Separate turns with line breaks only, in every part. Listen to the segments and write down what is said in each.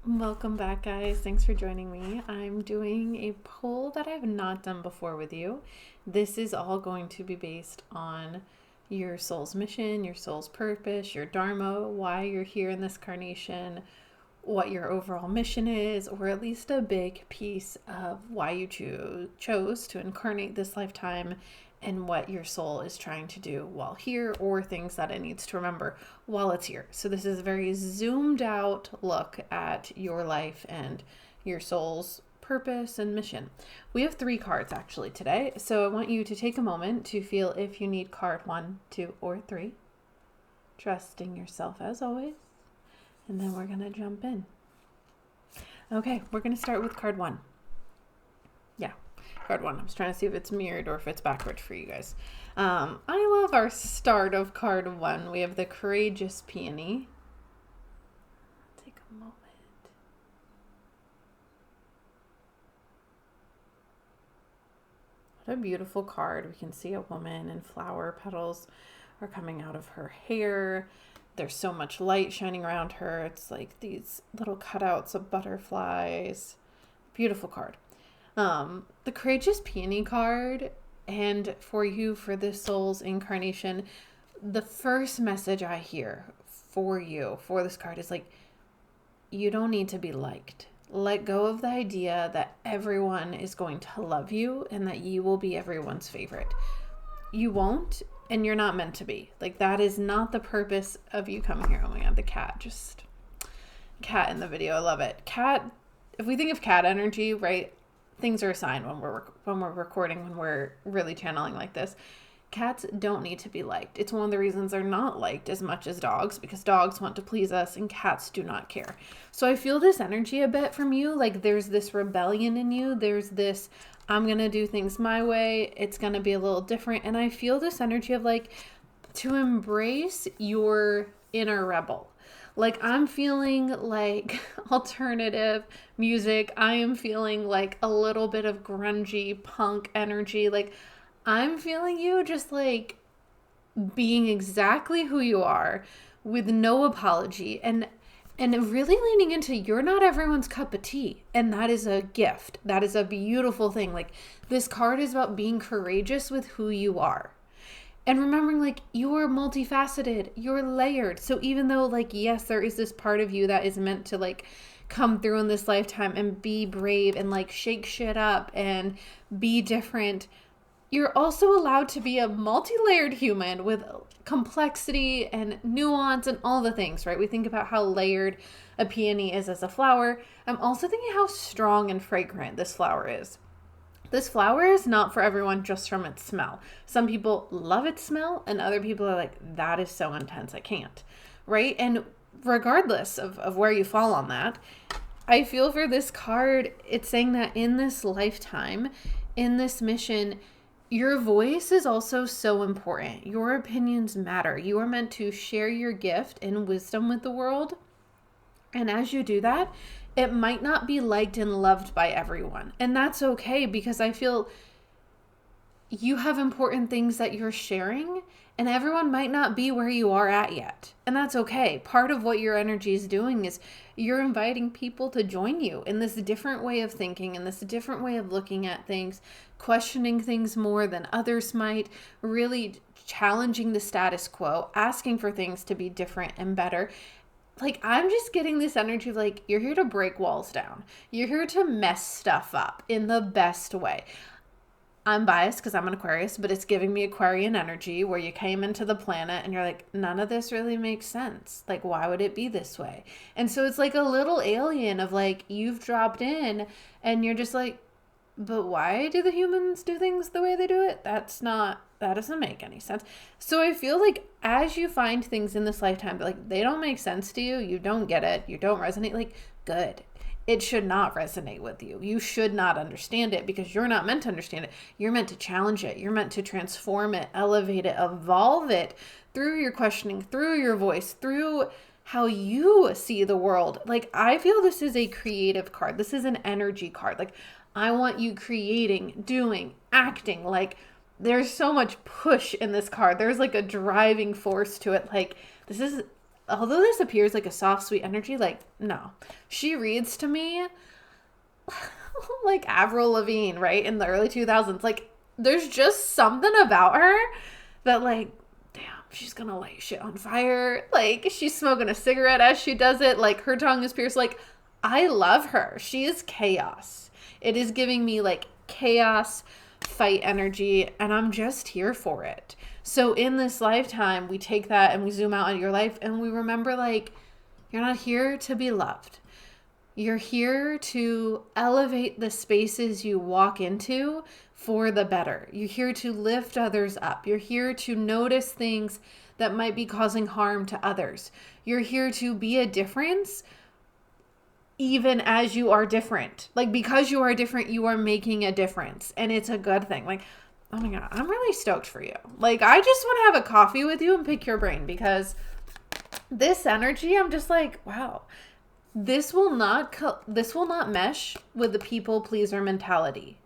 Welcome back, guys. Thanks for joining me. I'm doing a poll that I have not done before with you. This is all going to be based on your soul's mission, your soul's purpose, your dharma, why you're here in this carnation, what your overall mission is, or at least a big piece of why you chose to incarnate this lifetime and what your soul is trying to do while here, or things that it needs to remember while it's here. So this is a very zoomed out look at your life and your soul's purpose and mission. We have 3 cards actually today, so I want you to take a moment to feel if you need card 1, 2, or 3, trusting yourself as always, and then we're going to jump in. Okay, we're going to start with card 1. Yeah, card 1. I was trying to see if it's mirrored or if it's backward for you guys. I love our start of card 1. We have the Courageous Peony. Take a moment. What a beautiful card. We can see a woman and flower petals are coming out of her hair. There's so much light shining around her. It's like these little cutouts of butterflies. Beautiful card. The Courageous Peony card, and for you, for this soul's incarnation, the first message I hear for you, for this card is like, you don't need to be liked. Let go of the idea that everyone is going to love you and that you will be everyone's favorite. You won't, and you're not meant to be. Like, that is not the purpose of you coming here. Oh my God, the cat in the video. I love it. Cat, if we think of cat energy, right? Things are assigned when we're recording, when we're really channeling like this. Cats don't need to be liked. It's one of the reasons they're not liked as much as dogs, because dogs want to please us and cats do not care. So I feel this energy a bit from you. Like, there's this rebellion in you. There's this, I'm going to do things my way. It's going to be a little different. And I feel this energy of like, to embrace your inner rebel. Like, I'm feeling like alternative music. I am feeling like a little bit of grungy punk energy. Like, I'm feeling you just like being exactly who you are with no apology and really leaning into, you're not everyone's cup of tea. And that is a gift. That is a beautiful thing. Like, this card is about being courageous with who you are. And remembering, like, you are multifaceted, you're layered. So even though, like, yes, there is this part of you that is meant to, like, come through in this lifetime and be brave and, like, shake shit up and be different, you're also allowed to be a multi-layered human with complexity and nuance and all the things, right? We think about how layered a peony is as a flower. I'm also thinking how strong and fragrant this flower is. This flower is not for everyone just from its smell. Some people love its smell and other people are like, that is so intense, I can't, right? And regardless of where you fall on that, I feel for this card, it's saying that in this lifetime, in this mission, your voice is also so important. Your opinions matter. You are meant to share your gift and wisdom with the world. And as you do that, it might not be liked and loved by everyone. And that's okay, because I feel you have important things that you're sharing and everyone might not be where you are at yet. And that's okay. Part of what your energy is doing is you're inviting people to join you in this different way of thinking, in this different way of looking at things, questioning things more than others might, really challenging the status quo, asking for things to be different and better. Like, I'm just getting this energy of like, you're here to break walls down. You're here to mess stuff up in the best way. I'm biased because I'm an Aquarius, but it's giving me Aquarian energy where you came into the planet and you're like, none of this really makes sense. Like, why would it be this way? And so it's like a little alien of like, you've dropped in and you're just like, but why do the humans do things the way they do it? That doesn't make any sense. So I feel like as you find things in this lifetime, like they don't make sense to you, you don't get it, you don't resonate, like, good. It should not resonate with you. You should not understand it because you're not meant to understand it. You're meant to challenge it. You're meant to transform it, elevate it, evolve it through your questioning, through your voice, through how you see the world. Like, I feel this is a creative card. This is an energy card. Like, I want you creating, doing, acting. Like, there's so much push in this card. There's like a driving force to it. Like, this is although this appears like a soft, sweet energy, like, no. She reads to me like Avril Lavigne, right? In the early 2000s. Like, there's just something about her that, like, damn, she's gonna light shit on fire. Like, she's smoking a cigarette as she does it. Like, her tongue is pierced. Like, I love her. She is chaos. It is giving me, like, chaos, fight energy, and I'm just here for it. So in this lifetime, we take that and we zoom out on your life and we remember, like, you're not here to be loved. You're here to elevate the spaces you walk into for the better. You're here to lift others up. You're here to notice things that might be causing harm to others. You're here to be a difference even as you are different. Like, because you are different, you are making a difference. And it's a good thing. Like, oh my God, I'm really stoked for you. Like, I just want to have a coffee with you and pick your brain, because this energy, I'm just like, wow, this will not mesh with the people pleaser mentality.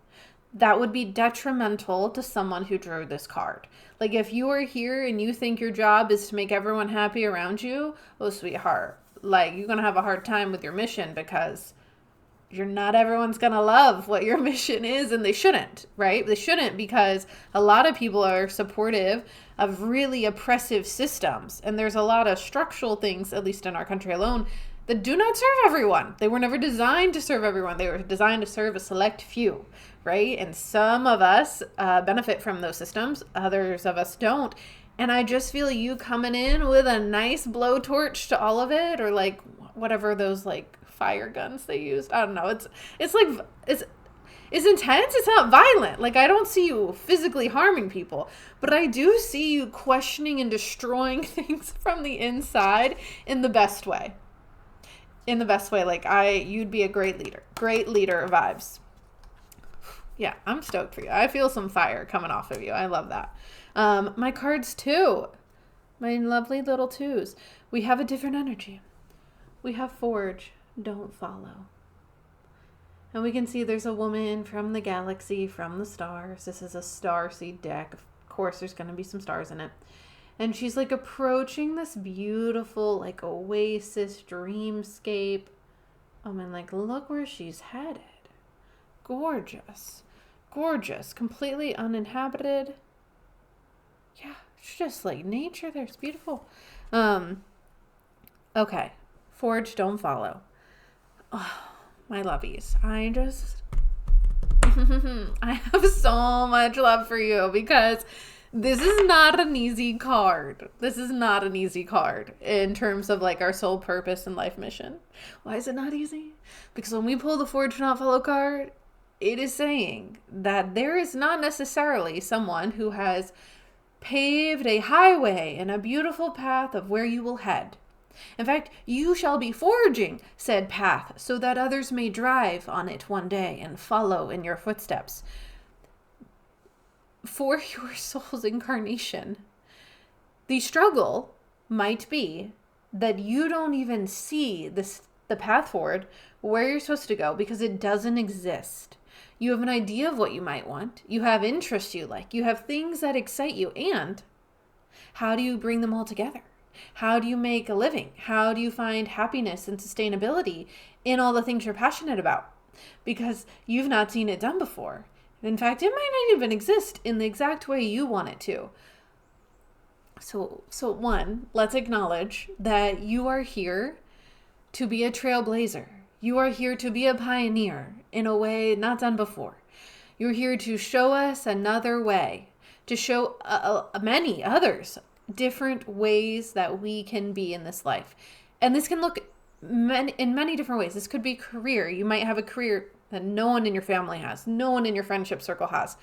That would be detrimental to someone who drew this card. Like, if you are here and you think your job is to make everyone happy around you, oh, sweetheart, like, you're going to have a hard time with your mission, because not everyone's going to love what your mission is, and they shouldn't, right? They shouldn't, because a lot of people are supportive of really oppressive systems. And there's a lot of structural things, at least in our country alone, that do not serve everyone. They were never designed to serve everyone. They were designed to serve a select few, right? And some of us benefit from those systems. Others of us don't. And I just feel you coming in with a nice blowtorch to all of it, or like whatever those like fire guns they used. I don't know. It's intense. It's not violent. Like, I don't see you physically harming people, but I do see you questioning and destroying things from the inside in the best way. In the best way. Like, you'd be a great leader. Great leader vibes. Yeah, I'm stoked for you. I feel some fire coming off of you. I love that. My cards too. My lovely little twos. We have a different energy. We have Forge, don't follow. And we can see there's a woman from the galaxy, from the stars. This is a starseed deck. Of course, there's going to be some stars in it. And she's like approaching this beautiful like oasis dreamscape. And like, look where she's headed. Gorgeous. Gorgeous. Completely uninhabited. Yeah, it's just like nature there. It's beautiful. Okay. Forge, don't follow. Oh, my lovies. I have so much love for you, because this is not an easy card. This is not an easy card in terms of like our soul purpose and life mission. Why is it not easy? Because when we pull the Forge Not Follow card, it is saying that there is not necessarily someone who has paved a highway and a beautiful path of where you will head. In fact, you shall be forging said path so that others may drive on it one day and follow in your footsteps. For your soul's incarnation, the struggle might be that you don't even see the path forward where you're supposed to go, because it doesn't exist. You have an idea of what you might want. You have interests you like. You have things that excite you. And how do you bring them all together? How do you make a living? How do you find happiness and sustainability in all the things you're passionate about? Because you've not seen it done before. In fact, it might not even exist in the exact way you want it to. So one, let's acknowledge that you are here to be a trailblazer. You are here to be a pioneer in a way not done before. You're here to show us another way, to show many others different ways that we can be in this life. And this can look in many different ways. This could be career. You might have a career that no one in your family has, no one in your friendship circle has.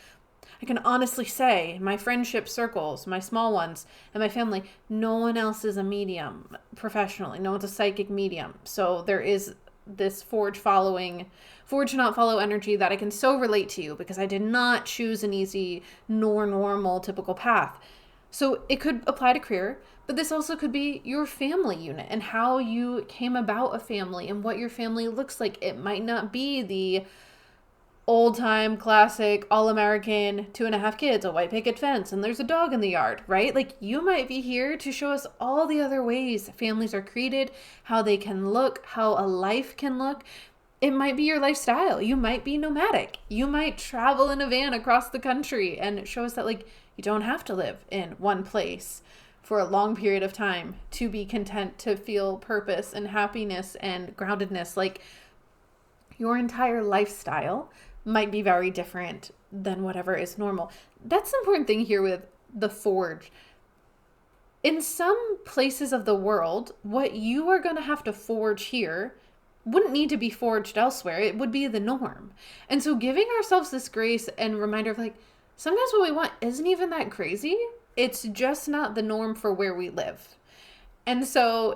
I can honestly say my friendship circles, my small ones, and my family, no one else is a medium professionally. No one's a psychic medium. So there is this Forge Not Follow energy that I can so relate to you, because I did not choose an easy nor normal typical path. So it could apply to career, but this also could be your family unit and how you came about a family and what your family looks like. It might not be the old time classic all-American 2.5 kids, a white picket fence, and there's a dog in the yard, right? Like, you might be here to show us all the other ways families are created, how they can look, how a life can look. It might be your lifestyle. You might be nomadic. You might travel in a van across the country and show us that, like, you don't have to live in one place for a long period of time to be content, to feel purpose and happiness and groundedness. Like, your entire lifestyle might be very different than whatever is normal. That's the important thing here with the forge. In some places of the world, what you are going to have to forge here wouldn't need to be forged elsewhere. It would be the norm. And so giving ourselves this grace and reminder of, like, sometimes what we want isn't even that crazy. It's just not the norm for where we live. And so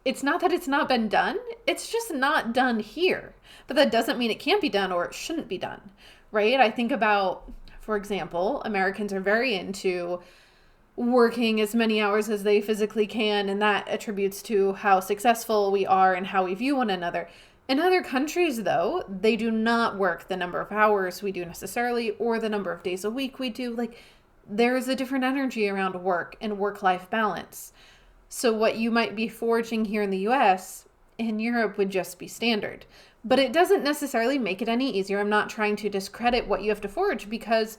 it's not that it's not been done. It's just not done here. But that doesn't mean it can't be done or it shouldn't be done, right? I think about, for example, Americans are very into working as many hours as they physically can, and that attributes to how successful we are and how we view one another. In other countries, though, they do not work the number of hours we do necessarily, or the number of days a week we do. Like, there's a different energy around work and work-life balance. So what you might be forging here in the US, in Europe would just be standard. But it doesn't necessarily make it any easier. I'm not trying to discredit what you have to forge, because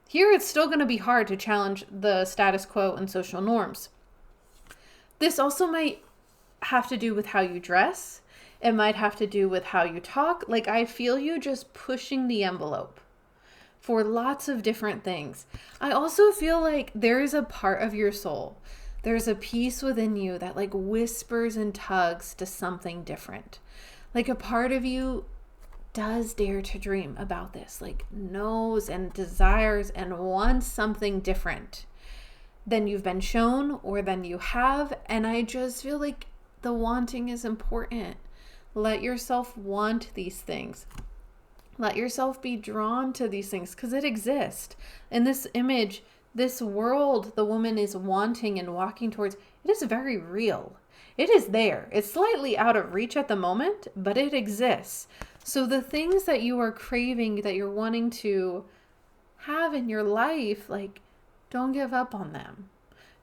here it's still going to be hard to challenge the status quo and social norms. This also might have to do with how you dress. It might have to do with how you talk. Like, I feel you just pushing the envelope for lots of different things. I also feel like there is a part of your soul, there's a piece within you that, like, whispers and tugs to something different. Like, a part of you does dare to dream about this, like, knows and desires and wants something different than you've been shown or than you have. And I just feel like the wanting is important. Let yourself want these things. Let yourself be drawn to these things, because it exists. In this image, this world the woman is wanting and walking towards, it is very real. It is there. It's slightly out of reach at the moment, but it exists. So the things that you are craving, that you're wanting to have in your life, like, don't give up on them.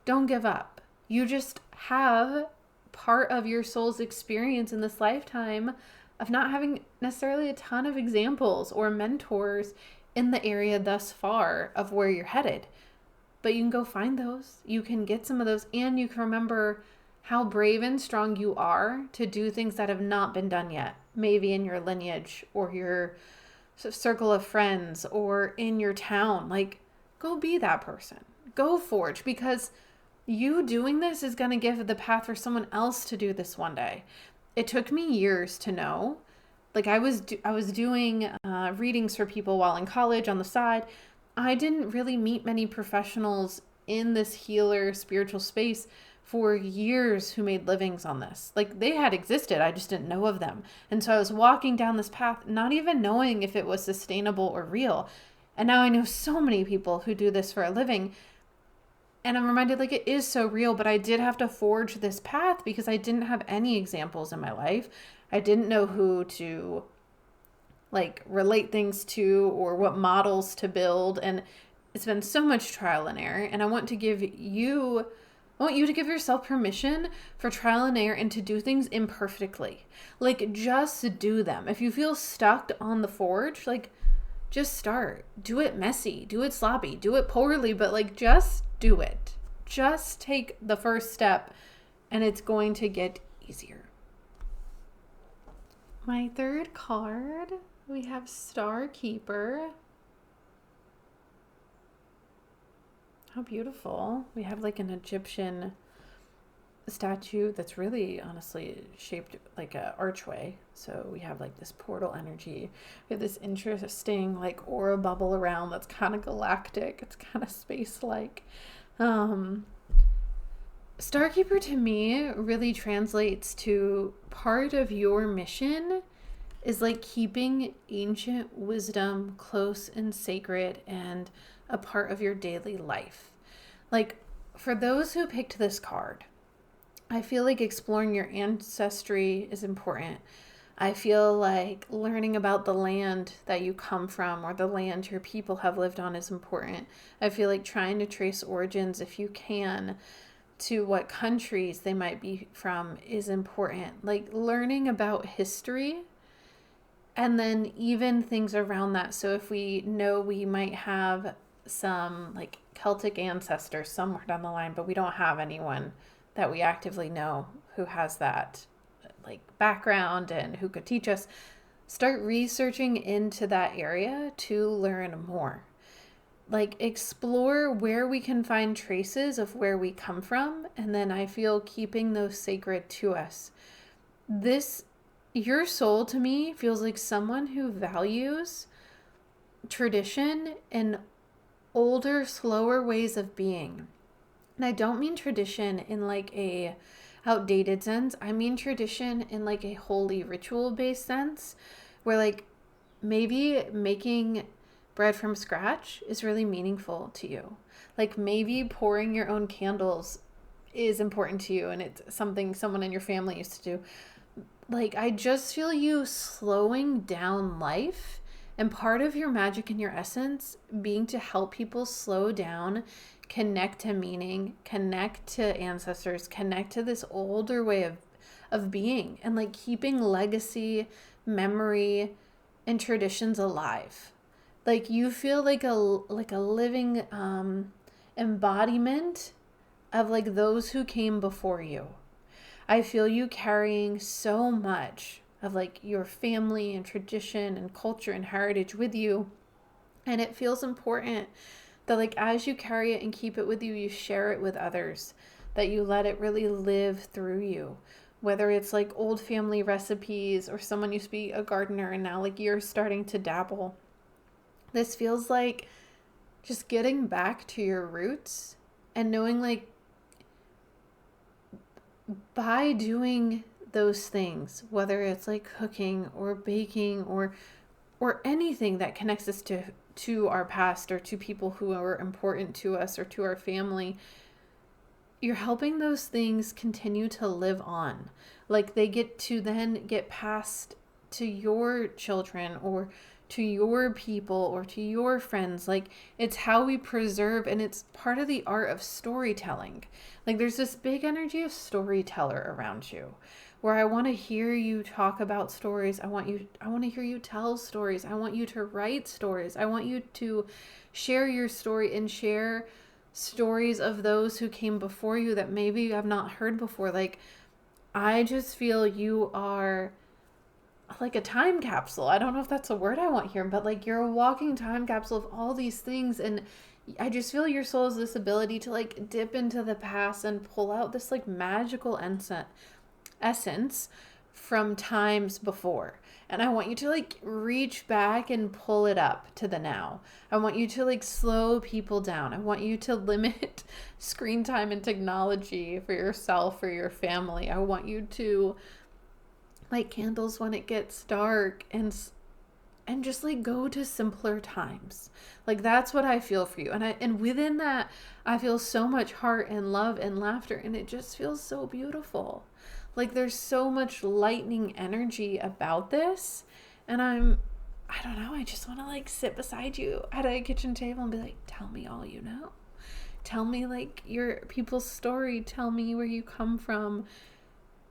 Don't give up. You just have part of your soul's experience in this lifetime of not having necessarily a ton of examples or mentors in the area thus far of where you're headed. But you can go find those. You can get some of those, and you can remember how brave and strong you are to do things that have not been done yet. Maybe in your lineage or your circle of friends or in your town. Like, go be that person. Go forge, because you doing this is going to give the path for someone else to do this one day. It took me years to know. Like, I was doing readings for people while in college on the side. I didn't really meet many professionals in this healer spiritual space for years who made livings on this. Like, they had existed, I just didn't know of them. And so I was walking down this path, not even knowing if it was sustainable or real. And now I know so many people who do this for a living. And I'm reminded, like, it is so real, but I did have to forge this path because I didn't have any examples in my life. I didn't know who to, like, relate things to or what models to build. And it's been so much trial and error. And I want you to give yourself permission for trial and error and to do things imperfectly. Like, just do them. If you feel stuck on the forge, like, just start. Do it messy. Do it sloppy. Do it poorly. But, like, just do it. Just take the first step and it's going to get easier. My third card, we have Star Keeper. How beautiful. We have, like, an Egyptian statue that's really honestly shaped like an archway. So we have, like, this portal energy. We have this interesting, like, aura bubble around that's kind of galactic. It's kind of space-like. Starkeeper to me really translates to part of your mission is, like, keeping ancient wisdom close and sacred and a part of your daily life. Like, for those who picked this card, I feel like exploring your ancestry is important. I feel like learning about the land that you come from or the land your people have lived on is important. I feel like trying to trace origins, if you can, to what countries they might be from is important. Like learning about history and then even things around that. So if we know we might have some like Celtic ancestors somewhere down the line, but we don't have anyone that we actively know who has that like background and who could teach us, start researching into that area to learn more. Like explore where we can find traces of where we come from, and then I feel keeping those sacred to us. This Your soul to me feels like someone who values tradition and older, slower ways of being. And I don't mean tradition in like a outdated sense. I mean tradition in like a holy ritual based sense, where like maybe making bread from scratch is really meaningful to you. Like maybe pouring your own candles is important to you and it's something someone in your family used to do. Like I just feel you slowing down life, and part of your magic and your essence being to help people slow down, connect to meaning, connect to ancestors, connect to this older way of being, and like keeping legacy, memory, and traditions alive. Like you feel like a living embodiment of like those who came before you. I feel you carrying so much of like your family and tradition and culture and heritage with you. And it feels important that like as you carry it and keep it with you, you share it with others, that you let it really live through you. Whether it's like old family recipes or someone used to be a gardener and now like you're starting to dabble. This feels like just getting back to your roots and knowing like by doing those things, whether it's like cooking or baking or anything that connects us to our past or to people who are important to us or to our family, you're helping those things continue to live on. Like they get to then get passed to your children or to your people or to your friends. Like it's how we preserve, and it's part of the art of storytelling. Like there's this big energy of storyteller around you, where I want to hear you talk about stories. I want to hear you tell stories. I want you to write stories. I want you to share your story and share stories of those who came before you that maybe you have not heard before. Like I just feel you are like a time capsule. I don't know if that's a word I want here, but like you're a walking time capsule of all these things. And I just feel your soul has this ability to like dip into the past and pull out this like magical essence from times before. And I want you to like reach back and pull it up to the now. I want you to like slow people down. I want you to limit screen time and technology for yourself, for your family. I want you to light candles when it gets dark and just like go to simpler times. Like that's what I feel for you. And within that, I feel so much heart and love and laughter, and it just feels so beautiful. Like there's so much lightning energy about this. And I don't know, I just want to like sit beside you at a kitchen table and be like, tell me all you know. Tell me like your people's story. Tell me where you come from.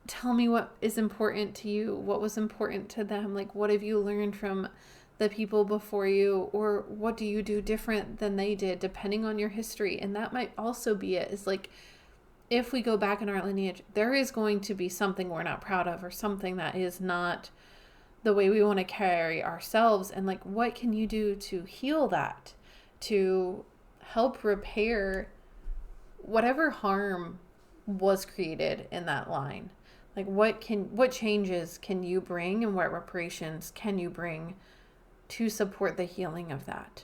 Tell me what is important to you, what was important to them, like what have you learned from the people before you, or what do you do different than they did depending on your history. And that might also be it, is like if we go back in our lineage, there is going to be something we're not proud of or something that is not the way we want to carry ourselves, and like what can you do to heal that, to help repair whatever harm was created in that line. Like what changes can you bring, and what reparations can you bring to support the healing of that?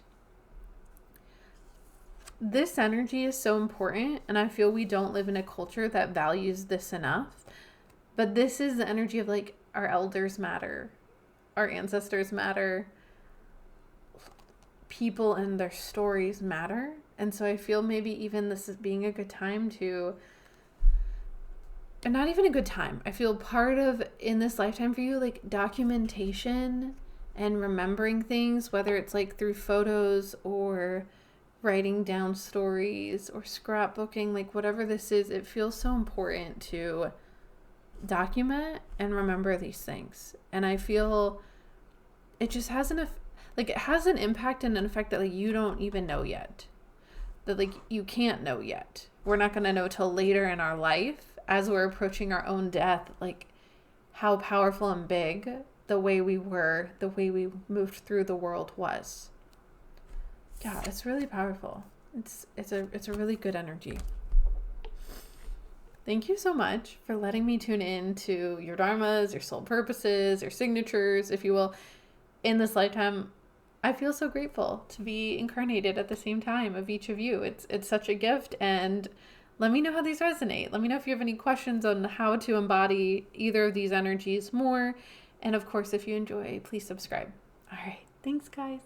This energy is so important, and I feel we don't live in a culture that values this enough. But this is the energy of like our elders matter, our ancestors matter, people and their stories matter. And so I feel maybe even this is being a good time to not even a good time. I feel part of, in this lifetime for you, like documentation and remembering things, whether it's like through photos or writing down stories or scrapbooking, like whatever this is, it feels so important to document and remember these things. And I feel it just has it has an impact and an effect that like you don't even know yet, that like you can't know yet. We're not going to know till later in our life as we're approaching our own death, like how powerful and big the way we were, the way we moved through the world was. Yeah, it's really powerful. It's a really good energy. Thank you so much for letting me tune in to your dharmas, your soul purposes, your signatures, if you will, in this lifetime. I feel so grateful to be incarnated at the same time of each of you. It's such a gift, and let me know how these resonate. Let me know if you have any questions on how to embody either of these energies more. And of course, if you enjoy, please subscribe. All right. Thanks, guys.